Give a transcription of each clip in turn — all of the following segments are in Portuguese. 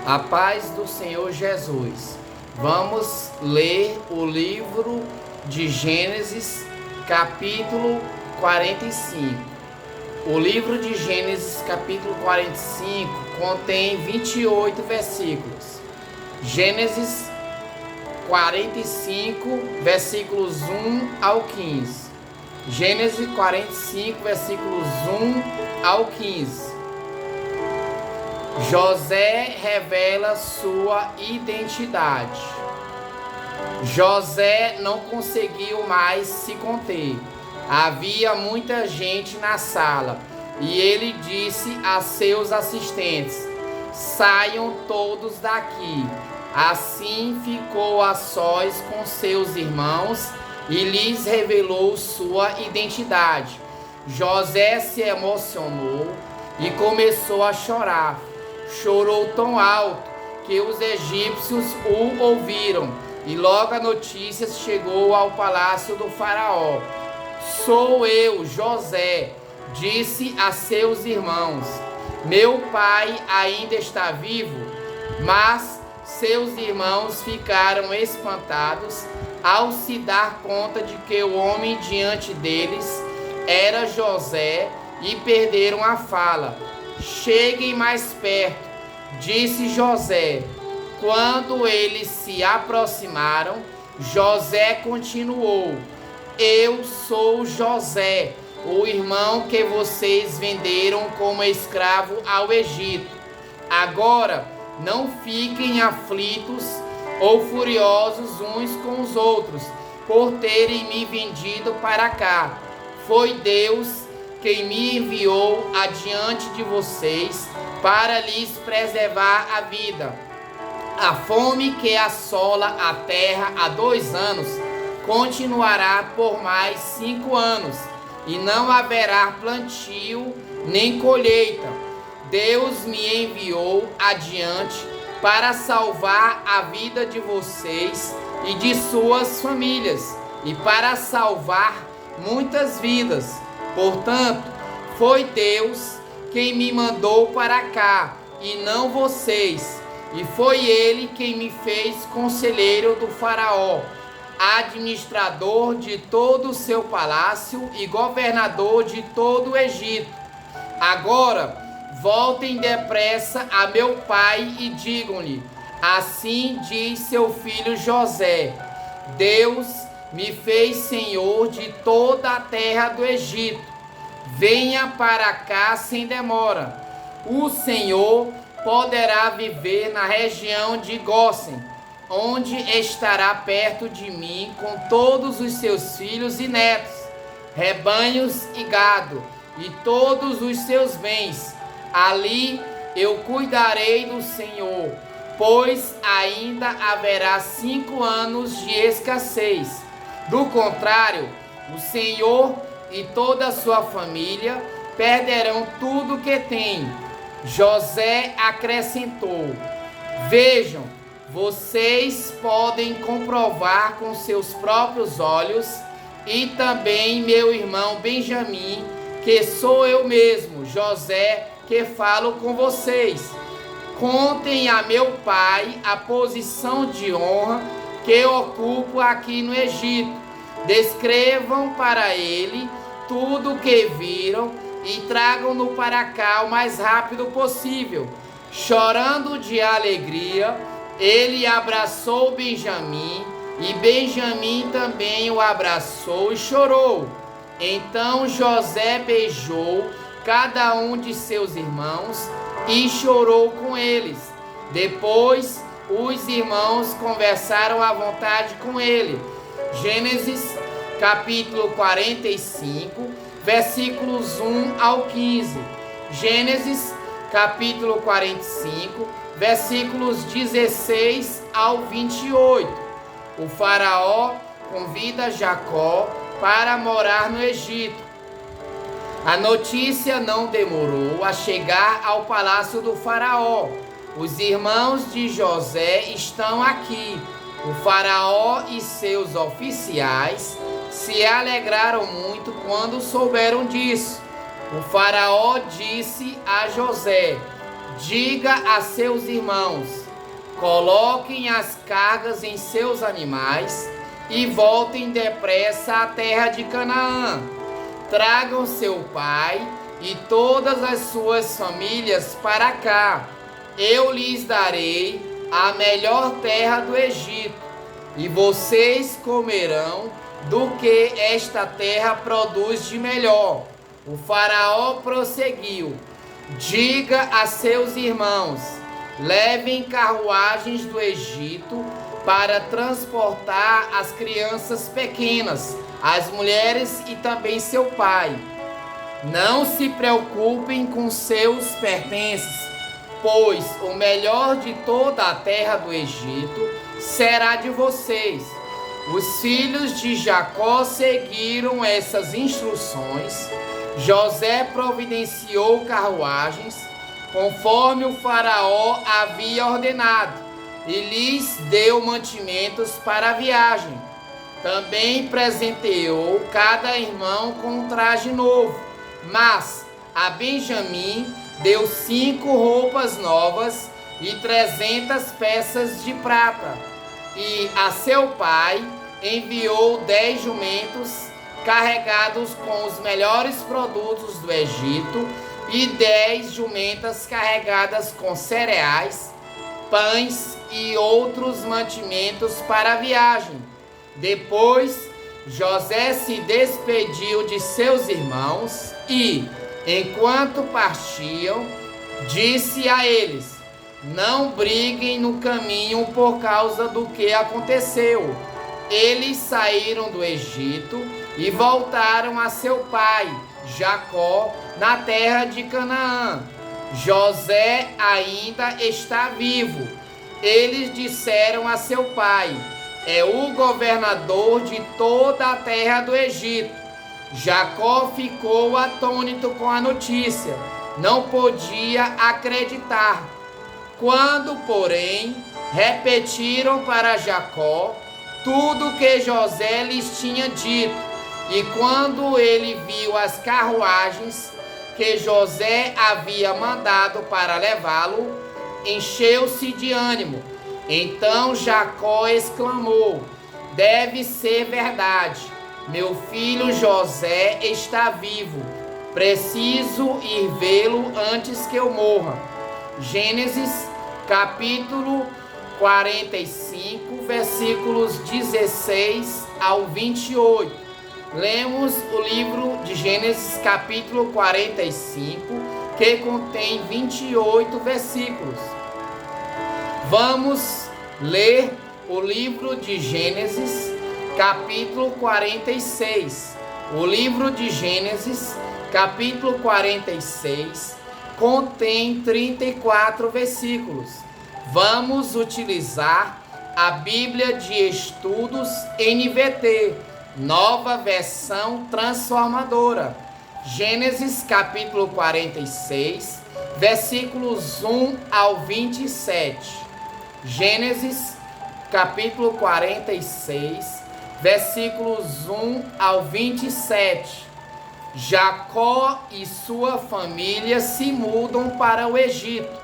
A paz do Senhor Jesus. Vamos ler o livro de Gênesis, capítulo 45. O livro de Gênesis, capítulo 45, contém 28 versículos. Gênesis 45, versículos 1 ao 15. Gênesis 45, versículos 1 ao 15. José revela sua identidade. José não conseguiu mais se conter. Havia muita gente na sala e ele disse a seus assistentes: saiam todos daqui. Assim ficou a sós com seus irmãos e lhes revelou sua identidade. José se emocionou e começou a chorar. Chorou tão alto que os egípcios o ouviram, e logo a notícia chegou ao palácio do faraó. Sou eu, José, disse a seus irmãos. Meu pai ainda está vivo? Mas seus irmãos ficaram espantados ao se dar conta de que o homem diante deles era José e perderam a fala. Cheguem mais perto, disse José. Quando eles se aproximaram, José continuou: eu sou José, o irmão que vocês venderam como escravo ao Egito. Agora, não fiquem aflitos ou furiosos uns com os outros por terem me vendido para cá. Foi Deus quem me enviou adiante de vocês para lhes preservar a vida. A fome que assola a terra há 2 anos continuará por mais 5 anos, e não haverá plantio nem colheita. Deus me enviou adiante para salvar a vida de vocês e de suas famílias, e para salvar muitas vidas. Portanto, foi Deus quem me mandou para cá, e não vocês. E foi Ele quem me fez conselheiro do faraó, administrador de todo o seu palácio e governador de todo o Egito. Agora, voltem depressa a meu pai e digam-lhe: assim diz seu filho José, Deus me fez senhor de toda a terra do Egito. Venha para cá sem demora. O Senhor poderá viver na região de Gósen, onde estará perto de mim com todos os seus filhos e netos, rebanhos e gado, e todos os seus bens. Ali eu cuidarei do Senhor, pois ainda haverá 5 anos de escassez. Do contrário, o Senhor e toda a sua família perderão tudo que têm. José acrescentou: vejam, vocês podem comprovar com seus próprios olhos, e também meu irmão Benjamim, que sou eu mesmo, José, que falo com vocês. Contem a meu pai a posição de honra que ocupo aqui no Egito. Descrevam para ele tudo o que viram e tragam-no para cá o mais rápido possível. Chorando de alegria, ele abraçou Benjamim, e Benjamim também o abraçou e chorou. Então José beijou cada um de seus irmãos e chorou com eles. Depois os irmãos conversaram à vontade com ele. Gênesis capítulo 45, versículos 1 ao 15. Gênesis capítulo 45, versículos 16 ao 28. O faraó convida Jacó para morar no Egito. A notícia não demorou a chegar ao palácio do faraó. Os irmãos de José estão aqui. O faraó e seus oficiais se alegraram muito quando souberam disso. O faraó disse a José: diga a seus irmãos: coloquem as cargas em seus animais e voltem depressa à terra de Canaã. Tragam seu pai e todas as suas famílias para cá. Eu lhes darei a melhor terra do Egito, e vocês comerão do que esta terra produz de melhor. O faraó prosseguiu: diga a seus irmãos: levem carruagens do Egito para transportar as crianças pequenas, as mulheres e também seu pai. Não se preocupem com seus pertences, pois o melhor de toda a terra do Egito será de vocês. Os filhos de Jacó seguiram essas instruções. José providenciou carruagens, conforme o faraó havia ordenado, e lhes deu mantimentos para a viagem. Também presenteou cada irmão com um traje novo, mas a Benjamim deu 5 roupas novas e 300 peças de prata. E a seu pai enviou 10 jumentos carregados com os melhores produtos do Egito e 10 jumentas carregadas com cereais, pães e outros mantimentos para a viagem. Depois, José se despediu de seus irmãos e, enquanto partiam, disse a eles: não briguem no caminho por causa do que aconteceu. Eles saíram do Egito e voltaram a seu pai, Jacó, na terra de Canaã. José ainda está vivo. Eles disseram a seu pai: é o governador de toda a terra do Egito. Jacó ficou atônito com a notícia, não podia acreditar. Quando, porém, repetiram para Jacó tudo que José lhes tinha dito, e quando ele viu as carruagens que José havia mandado para levá-lo, encheu-se de ânimo. Então Jacó exclamou: deve ser verdade, meu filho José está vivo. Preciso ir vê-lo antes que eu morra. Gênesis capítulo 45, versículos 16 ao 28. Lemos o livro de Gênesis capítulo 45, que contém 28 versículos. Vamos ler o livro de Gênesis capítulo 46. O livro de Gênesis capítulo 46 contém 34 versículos. Vamos utilizar a Bíblia de Estudos NVT, nova versão transformadora. Gênesis capítulo 46, versículos 1 ao 27. Gênesis capítulo 46, versículos 1 ao 27. Jacó e sua família se mudam para o Egito.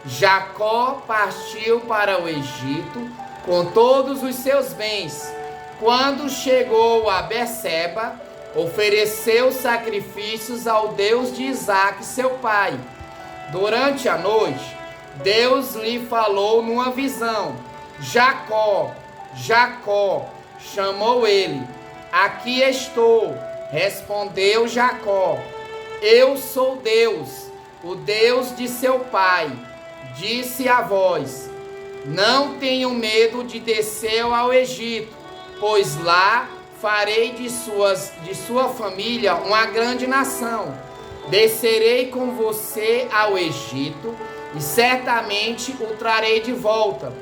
Jacó partiu para o Egito com todos os seus bens. Quando chegou a Berseba, ofereceu sacrifícios ao Deus de Isaque, seu pai. Durante a noite, Deus lhe falou numa visão: Jacó, Jacó. Chamou ele. Aqui estou, respondeu Jacó. Eu sou Deus, o Deus de seu pai. Disse a voz: não tenho medo de descer ao Egito, pois lá farei de sua família uma grande nação. Descerei com você ao Egito e certamente o trarei de volta.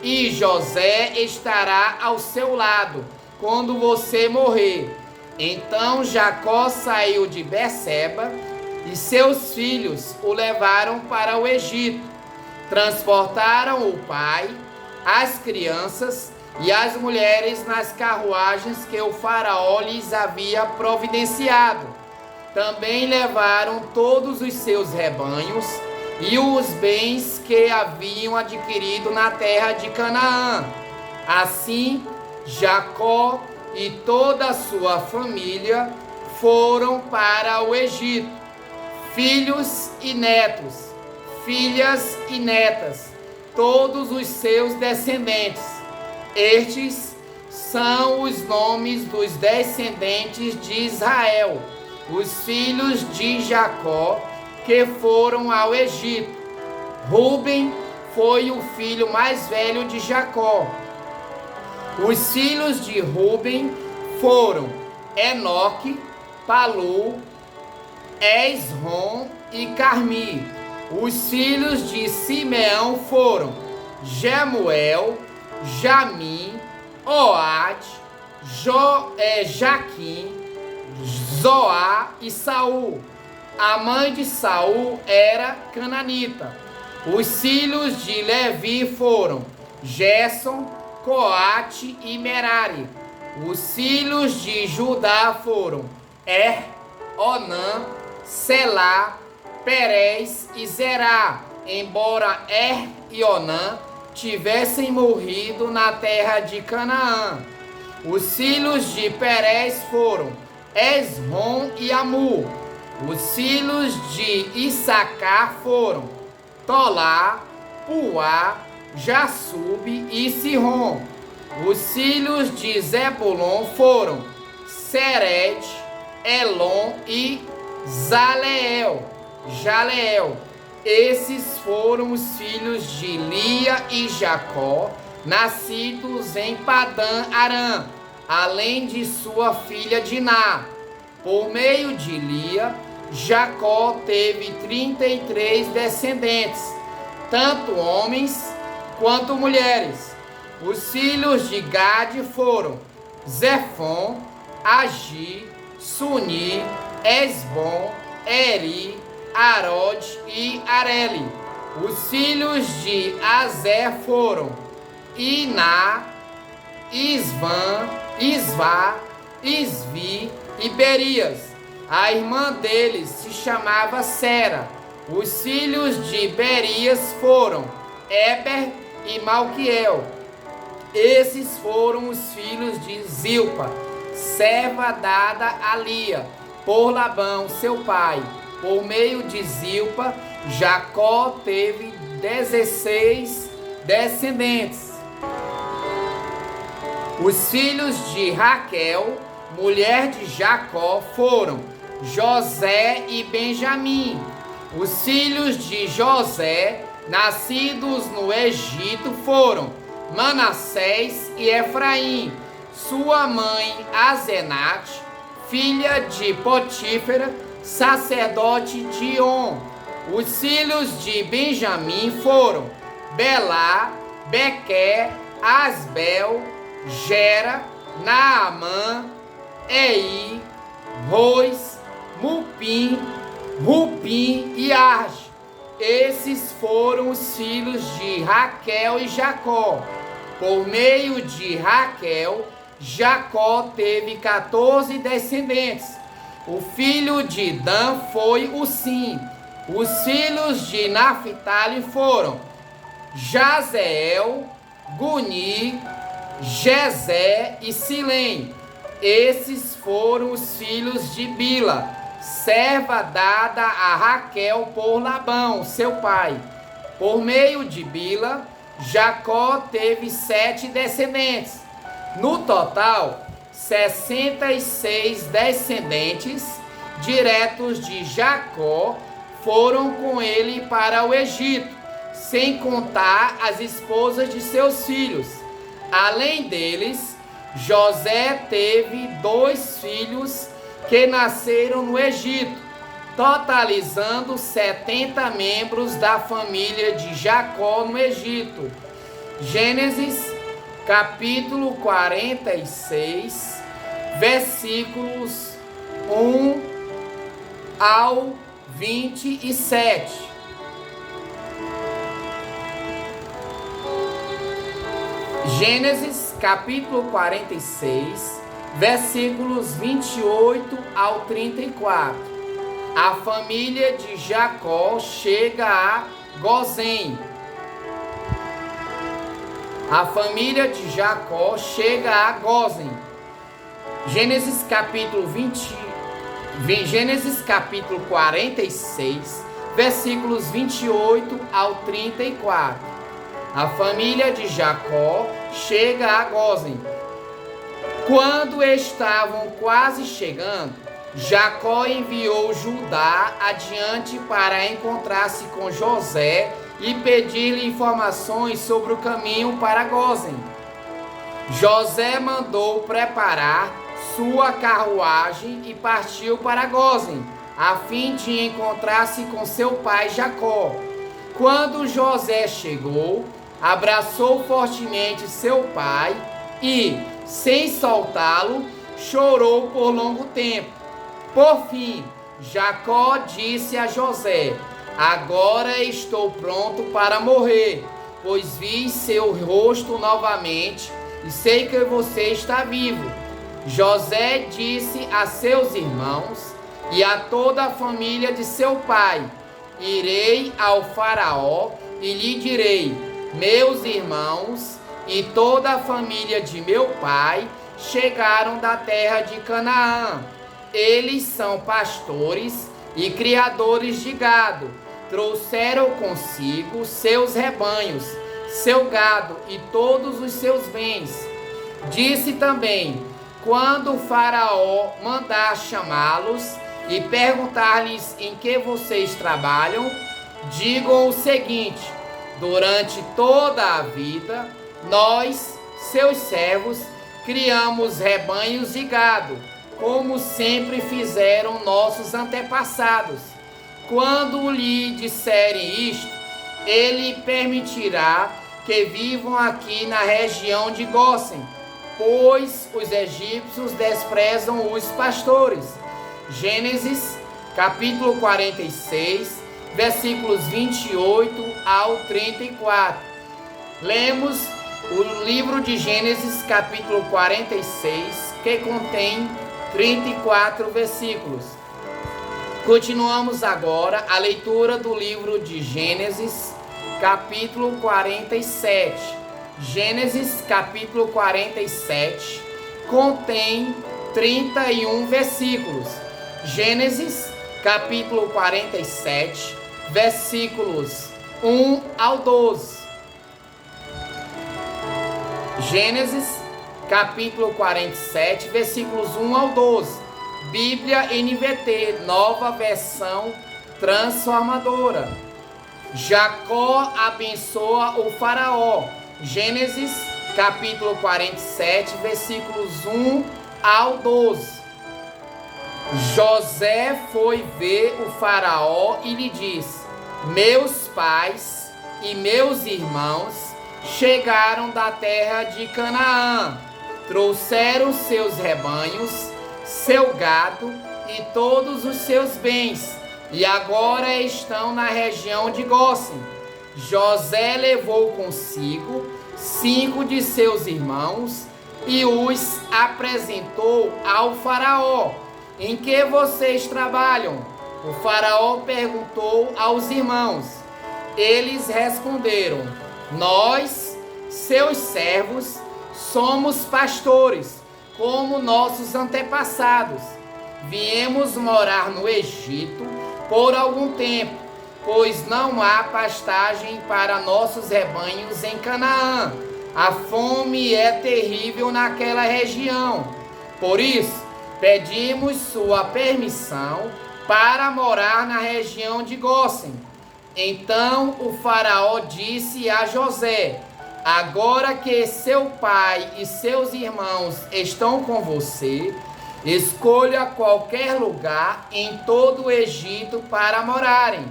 E José estará ao seu lado quando você morrer. Então Jacó saiu de Berseba e seus filhos o levaram para o Egito. Transportaram o pai, as crianças e as mulheres nas carruagens que o faraó lhes havia providenciado. Também levaram todos os seus rebanhos e os bens que haviam adquirido na terra de Canaã. Assim, Jacó e toda a sua família foram para o Egito, filhos e netos, filhas e netas, todos os seus descendentes. Estes são os nomes dos descendentes de Israel, os filhos de Jacó que foram ao Egito. Ruben foi o filho mais velho de Jacó. Os filhos de Ruben foram Enoque, Palu, Esrom e Carmi. Os filhos de Simeão foram Jemuel, Jamim, Oade, Jaquim, Zoá e Saul. A mãe de Saul era cananita. Os filhos de Levi foram Gerson, Coate e Merari. Os filhos de Judá foram Onã, Selá, Perez e Zerá, embora e Onã tivessem morrido na terra de Canaã. Os filhos de Perez foram Esrom e Amu. Os filhos de Issacar foram Tolá, Puá, Jassube e Sihom. Os filhos de Zebulon foram Sered, Elon e Jaleel. Esses foram os filhos de Lia e Jacó, nascidos em Padã Arã, além de sua filha Diná. Por meio de Lia, Jacó teve 33 descendentes, tanto homens quanto mulheres. Os filhos de Gade foram Zefon, Agi, Suni, Esbom, Eri, Arod e Areli. Os filhos de Azer foram Iná, Isvá, Isvi e Berias. A irmã deles se chamava Sera. Os filhos de Berias foram Eber e Malquiel. Esses foram os filhos de Zilpa, serva dada a Lia por Labão, seu pai. Por meio de Zilpa, Jacó teve 16 descendentes. Os filhos de Raquel, mulher de Jacó, foram José e Benjamim. Os filhos de José, nascidos no Egito, foram Manassés e Efraim. Sua mãe Azenate, filha de Potífera, sacerdote de On. Os filhos de Benjamim foram Belá, Bequer, Asbel, Gera, Naamã, Ei, Rois, Mupim, Rupim e Arge. Esses foram os filhos de Raquel e Jacó. Por meio de Raquel, Jacó teve 14 descendentes. O filho de Dan foi Usim. Os filhos de Naphtali foram Jazeel, Guni, Jezé e Silém. Esses foram os filhos de Bila, serva dada a Raquel por Labão, seu pai. Por meio de Bila, Jacó teve 7 descendentes. No total, 66 descendentes diretos de Jacó foram com ele para o Egito, sem contar as esposas de seus filhos. Além deles, José teve 2 filhos que nasceram no Egito, totalizando 70 membros da família de Jacó no Egito. Gênesis, capítulo 46, versículos 1 ao 27. Gênesis, capítulo 46, versículos 28 ao 34. a família de Jacó chega a Gozém. A família de Jacó chega a Gozém. Gênesis capítulo 46, versículos 28 ao 34. A família de Jacó chega a Gozém. Quando estavam quase chegando, Jacó enviou Judá adiante para encontrar-se com José e pedir-lhe informações sobre o caminho para Gozém. José mandou preparar sua carruagem e partiu para Gozém, a fim de encontrar-se com seu pai Jacó. Quando José chegou, abraçou fortemente seu pai e, sem soltá-lo, chorou por longo tempo. Por fim, Jacó disse a José: agora estou pronto para morrer, pois vi seu rosto novamente e sei que você está vivo. José disse a seus irmãos e a toda a família de seu pai: irei ao faraó e lhe direi: meus irmãos e toda a família de meu pai chegaram da terra de Canaã. Eles são pastores e criadores de gado. Trouxeram consigo seus rebanhos, seu gado e todos os seus bens. Disse também: quando o faraó mandar chamá-los e perguntar-lhes em que vocês trabalham, digam o seguinte: durante toda a vida, nós, seus servos, criamos rebanhos de gado, como sempre fizeram nossos antepassados. Quando lhe disserem isto, ele permitirá que vivam aqui na região de Gósen, pois os egípcios desprezam os pastores. Gênesis, capítulo 46, versículos 28 ao 34. Lemos o livro de Gênesis, capítulo 46, que contém 34 versículos. Continuamos agora a leitura do livro de Gênesis, capítulo 47. Gênesis, capítulo 47, contém 31 versículos. Gênesis, capítulo 47, versículos 1 ao 12. Gênesis, capítulo 47, versículos 1 ao 12. Bíblia NVT, nova versão transformadora. Jacó abençoa o faraó. Gênesis, capítulo 47, versículos 1 ao 12. José foi ver o faraó e lhe disse: meus pais e meus irmãos chegaram da terra de Canaã, trouxeram seus rebanhos, seu gado e todos os seus bens, e agora estão na região de Gósen. José levou consigo 5 de seus irmãos e os apresentou ao faraó. Em que vocês trabalham? O faraó perguntou aos irmãos. Eles responderam: nós, seus servos, somos pastores, como nossos antepassados. Viemos morar no Egito por algum tempo, pois não há pastagem para nossos rebanhos em Canaã. A fome é terrível naquela região. Por isso, pedimos sua permissão para morar na região de Gósen. Então o faraó disse a José: agora que seu pai e seus irmãos estão com você, escolha qualquer lugar em todo o Egito para morarem.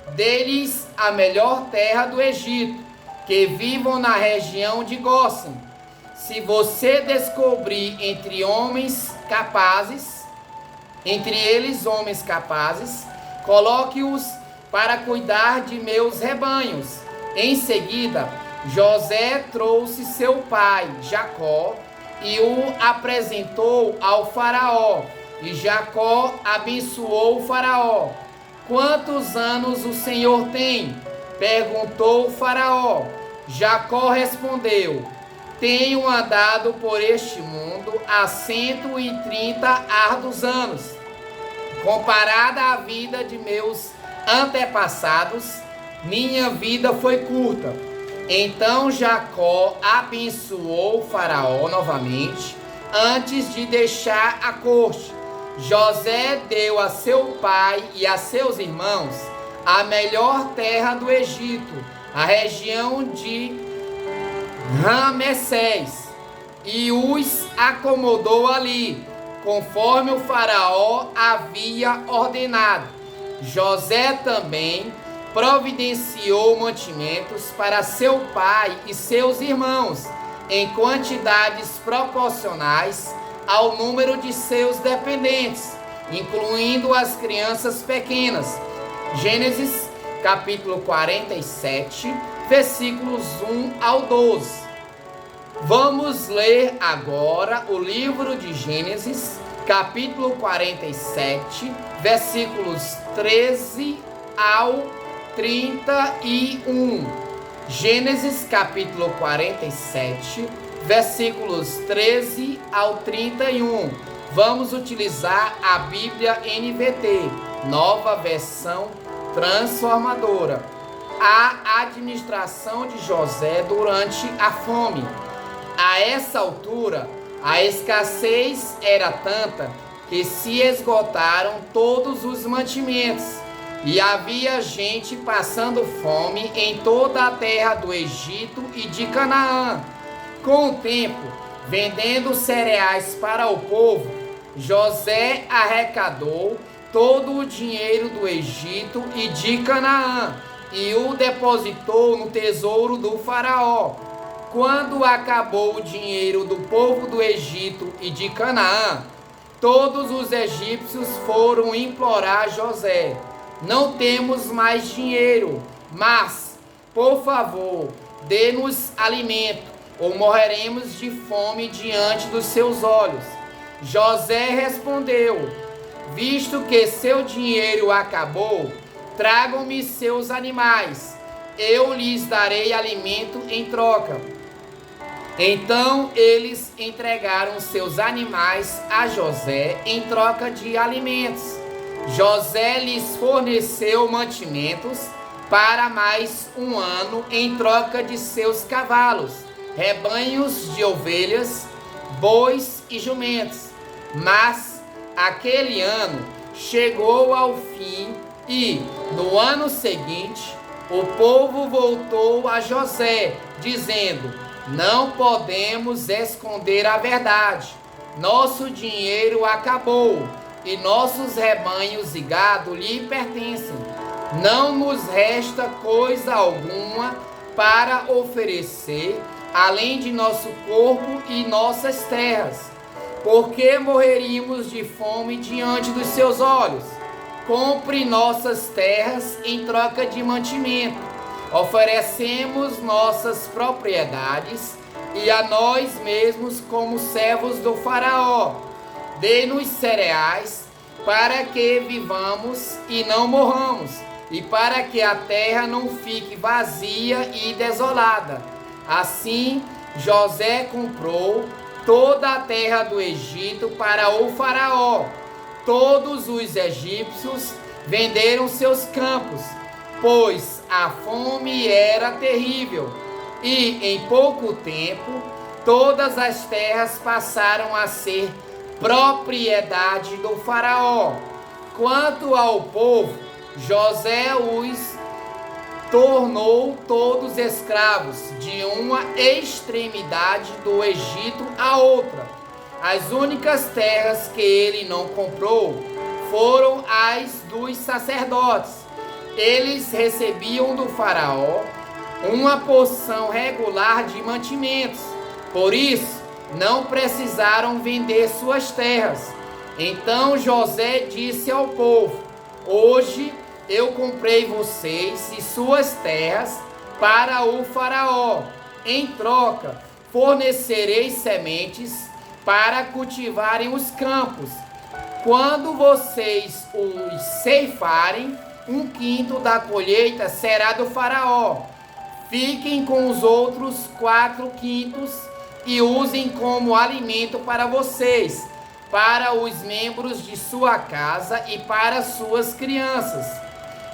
Dê-lhes a melhor terra do Egito, que vivam na região de Gósen. Se você descobrir entre eles homens capazes, coloque-os para cuidar de meus rebanhos. Em seguida, José trouxe seu pai, Jacó, e o apresentou ao faraó. E Jacó abençoou o Faraó. Quantos anos o Senhor tem? Perguntou o Faraó. Jacó respondeu: tenho andado por este mundo há 130 árduos anos. Comparada à vida de meus antepassados, minha vida foi curta. Então Jacó abençoou o Faraó novamente, antes de deixar a corte. José deu a seu pai e a seus irmãos a melhor terra do Egito, a região de Ramessés, e os acomodou ali, conforme o Faraó havia ordenado. José também providenciou mantimentos para seu pai e seus irmãos, em quantidades proporcionais ao número de seus dependentes, incluindo as crianças pequenas. Gênesis capítulo 47, versículos 1 ao 12. Vamos ler agora o livro de Gênesis, capítulo 47, versículos 13 ao 31. Gênesis capítulo 47, versículos 13 ao 31. Vamos utilizar a Bíblia NVT, nova versão transformadora. A administração de José durante a fome. A essa altura, a escassez era tanta que se esgotaram todos os mantimentos, e havia gente passando fome em toda a terra do Egito e de Canaã. Com o tempo, vendendo cereais para o povo, José arrecadou todo o dinheiro do Egito e de Canaã e o depositou no tesouro do Faraó. Quando acabou o dinheiro do povo do Egito e de Canaã, todos os egípcios foram implorar José: não temos mais dinheiro, mas, por favor, dê-nos alimento, ou morreremos de fome diante dos seus olhos. José respondeu: visto que seu dinheiro acabou, tragam-me seus animais, eu lhes darei alimento em troca. Então eles entregaram seus animais a José em troca de alimentos. José lhes forneceu mantimentos para mais um ano em troca de seus cavalos, rebanhos de ovelhas, bois e jumentos. Mas aquele ano chegou ao fim e, no ano seguinte, o povo voltou a José, dizendo: não podemos esconder a verdade. Nosso dinheiro acabou e nossos rebanhos e gado lhe pertencem. Não nos resta coisa alguma para oferecer, além de nosso corpo e nossas terras. Por que morreríamos de fome diante dos seus olhos? Compre nossas terras em troca de mantimento. Oferecemos nossas propriedades e a nós mesmos como servos do Faraó. Dê-nos cereais para que vivamos e não morramos, e para que a terra não fique vazia e desolada. Assim, José comprou toda a terra do Egito para o Faraó. Todos os egípcios venderam seus campos, pois a fome era terrível, e em pouco tempo todas as terras passaram a ser propriedade do Faraó. Quanto ao povo, José os tornou todos escravos, de uma extremidade do Egito à outra. As únicas terras que ele não comprou foram as dos sacerdotes. Eles recebiam do Faraó uma porção regular de mantimentos, por isso não precisaram vender suas terras. Então José disse ao povo: hoje eu comprei vocês e suas terras para o Faraó. Em troca, fornecerei sementes para cultivarem os campos. Quando vocês os ceifarem, 1/5 da colheita será do faraó. Fiquem com os outros 4/5 e usem como alimento para vocês, para os membros de sua casa e para suas crianças.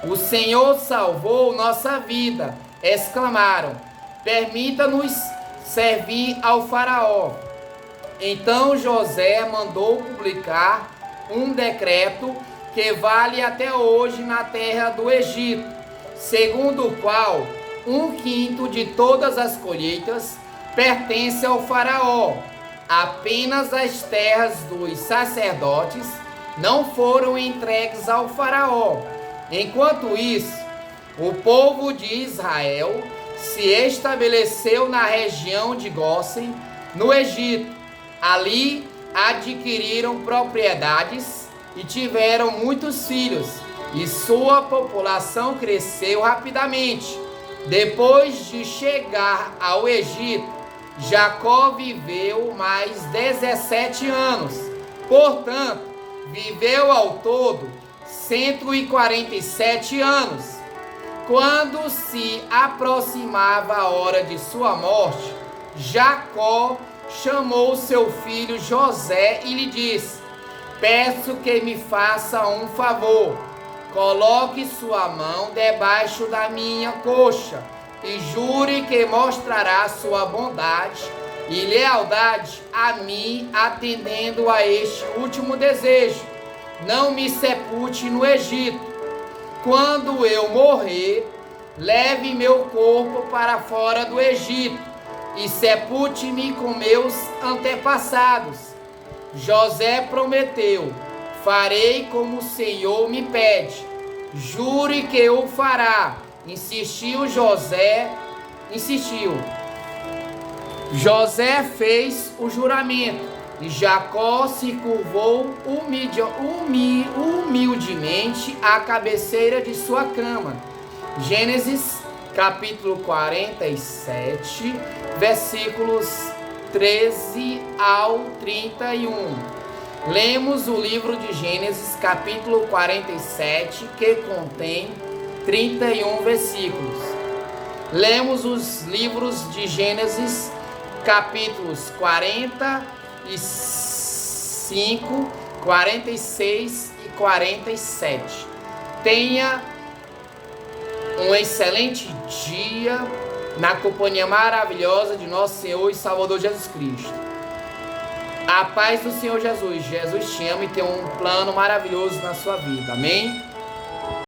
O Senhor salvou nossa vida, exclamaram. Permita-nos servir ao faraó. Então José mandou publicar um decreto que vale até hoje na terra do Egito, segundo o qual 1/5 de todas as colheitas pertence ao faraó. Apenas as terras dos sacerdotes não foram entregues ao faraó. Enquanto isso, o povo de Israel se estabeleceu na região de Gósen, no Egito. Ali adquiriram propriedades e tiveram muitos filhos, e sua população cresceu rapidamente. Depois de chegar ao Egito, Jacó viveu mais 17 anos. Portanto, viveu ao todo 147 anos. Quando se aproximava a hora de sua morte, Jacó chamou seu filho José e lhe disse: peço que me faça um favor. Coloque sua mão debaixo da minha coxa e jure que mostrará sua bondade e lealdade a mim, atendendo a este último desejo. Não me sepulte no Egito. Quando eu morrer, leve meu corpo para fora do Egito e sepulte-me com meus antepassados. José prometeu: farei como o Senhor me pede. Jure que o fará. Insistiu. José fez o juramento e Jacó se curvou humildemente à cabeceira de sua cama. Gênesis capítulo 47, versículos 13 ao 31. Lemos o livro de Gênesis, capítulo 47, que contém 31 versículos. Lemos os livros de Gênesis, capítulos 45, 46 e 47. Tenha um excelente dia na companhia maravilhosa de nosso Senhor e Salvador Jesus Cristo. A paz do Senhor Jesus. Jesus te ama e tem um plano maravilhoso na sua vida. Amém?